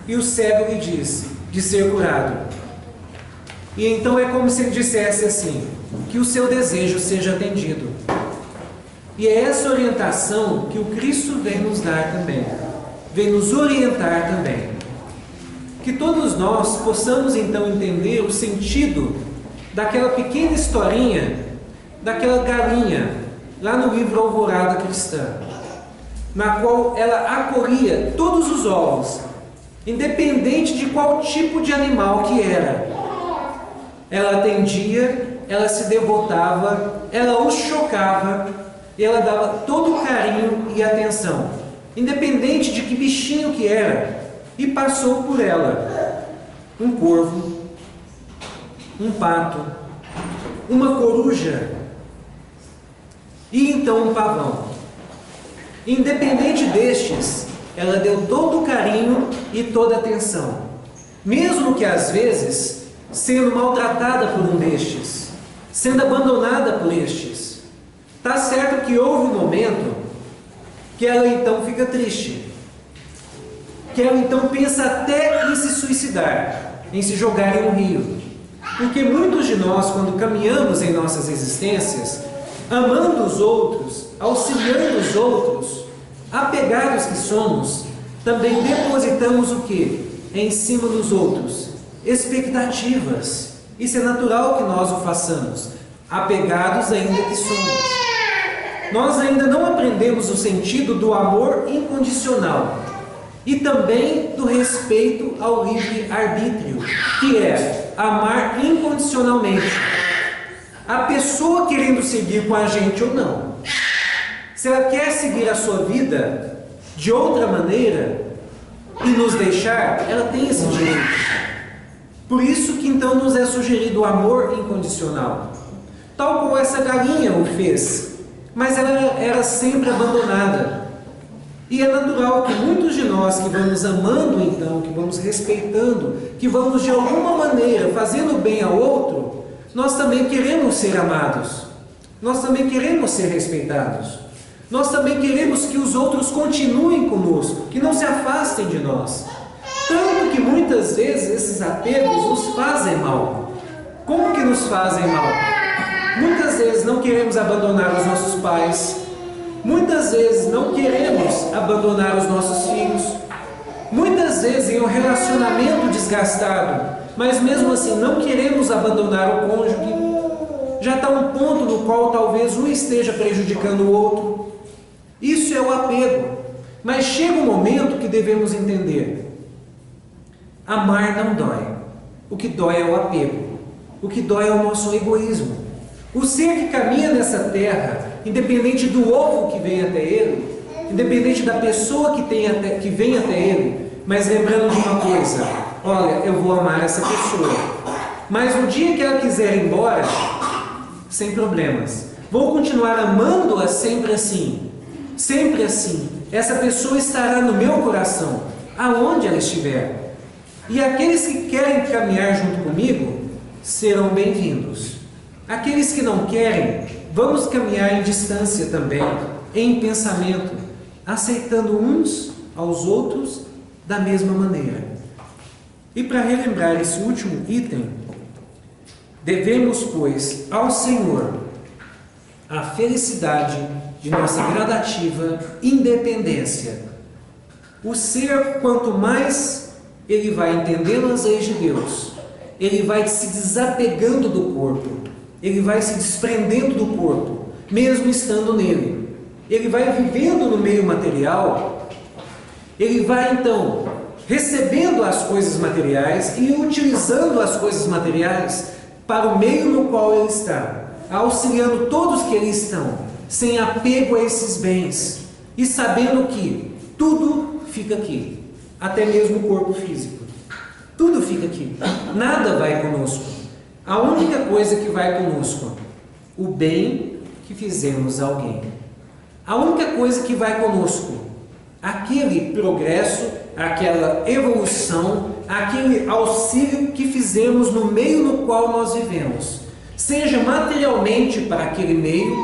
E o cego lhe diz: de ser curado. E então é como se ele dissesse assim: que o seu desejo seja atendido. E é essa orientação que o Cristo vem nos dar também, vem nos orientar também. Que todos nós possamos então entender o sentido daquela pequena historinha, daquela galinha, lá no livro Alvorada Cristã, na qual ela acolhia todos os ovos, independente de qual tipo de animal que era. Ela atendia, ela se devotava, ela os chocava, e ela dava todo o carinho e atenção, independente de que bichinho que era. E passou por ela um corvo, um pato, uma coruja e então um pavão. Independente destes, ela deu todo o carinho e toda a atenção, mesmo que às vezes sendo maltratada por um destes, sendo abandonada por estes. Está certo que houve um momento que ela então fica triste, que ela então pensa até em se suicidar, em se jogar em um rio. Porque muitos de nós, quando caminhamos em nossas existências, amando os outros, auxiliando os outros, apegados que somos, também depositamos o quê? Em cima dos outros? Expectativas. Isso é natural que nós o façamos, apegados ainda que somos. Nós ainda não aprendemos o sentido do amor incondicional e também do respeito ao livre-arbítrio, que é amar incondicionalmente a pessoa querendo seguir com a gente ou não. Se ela quer seguir a sua vida de outra maneira e nos deixar, ela tem esse direito. Por isso que então nos é sugerido o amor incondicional, tal como essa galinha o fez, mas ela era sempre abandonada. E é natural que muitos de nós que vamos amando então, que vamos respeitando, que vamos de alguma maneira fazendo bem ao outro, nós também queremos ser amados, nós também queremos ser respeitados, nós também queremos que os outros continuem conosco, que não se afastem de nós. Tanto que muitas vezes esses apegos nos fazem mal. Como que nos fazem mal? Muitas vezes não queremos abandonar os nossos pais, muitas vezes não queremos abandonar os nossos filhos, muitas vezes em um relacionamento desgastado, mas mesmo assim não queremos abandonar o cônjuge. Já está um ponto no qual talvez um esteja prejudicando o outro. Isso é o apego. Mas chega um momento que devemos entender: amar não dói. O que dói é o apego. O que dói é o nosso egoísmo. O ser que caminha nessa terra, independente do ovo que vem até ele, independente da pessoa que vem até ele, mas lembrando de uma coisa: olha, eu vou amar essa pessoa, mas no dia que ela quiser ir embora, sem problemas, vou continuar amando-a sempre assim, essa pessoa estará no meu coração, aonde ela estiver. E aqueles que querem caminhar junto comigo serão bem-vindos. Aqueles que não querem, vamos caminhar em distância também, em pensamento, aceitando uns aos outros da mesma maneira. E para relembrar esse último item, devemos, pois, ao Senhor a felicidade de nossa gradativa independência. O ser, quanto mais ele vai entendendo as leis de Deus, ele vai se desapegando do corpo, ele vai se desprendendo do corpo, mesmo estando nele. Ele vai vivendo no meio material, ele vai então recebendo as coisas materiais e utilizando as coisas materiais para o meio no qual ele está, auxiliando todos que ali estão, sem apego a esses bens e sabendo que tudo fica aqui, até mesmo o corpo físico. Tudo fica aqui, nada vai conosco. A única coisa que vai conosco, o bem que fizemos a alguém. A única coisa que vai conosco, aquele progresso, aquela evolução, aquele auxílio que fizemos no meio no qual nós vivemos, seja materialmente para aquele meio,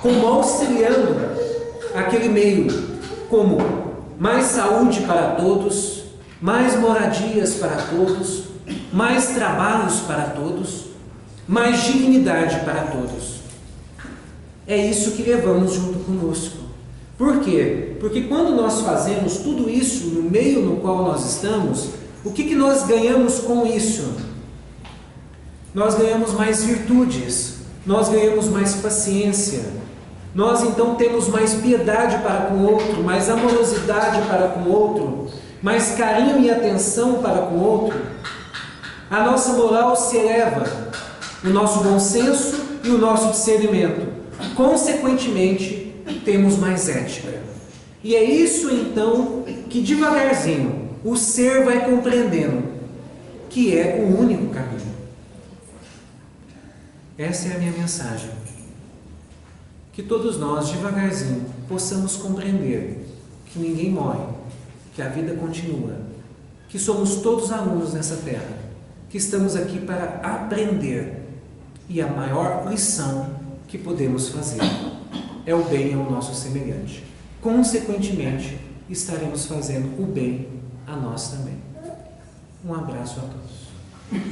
como auxiliando aquele meio, como mais saúde para todos, mais moradias para todos, mais trabalhos para todos, mais dignidade para todos. É isso que levamos junto conosco. Por quê? Porque quando nós fazemos tudo isso no meio no qual nós estamos, o que nós ganhamos com isso? Nós ganhamos mais virtudes, nós ganhamos mais paciência, nós então temos mais piedade para com o outro, mais amorosidade para com o outro, mais carinho e atenção para com o outro. A nossa moral se eleva, o nosso bom senso e o nosso discernimento. Consequentemente, temos mais ética. E é isso então que devagarzinho o ser vai compreendendo que é o único caminho. Essa é a minha mensagem. Que todos nós devagarzinho possamos compreender que ninguém morre, que a vida continua, que somos todos alunos nessa terra, que estamos aqui para aprender, e a maior lição que podemos fazer é o bem ao nosso semelhante. Consequentemente, estaremos fazendo o bem a nós também. Um abraço a todos.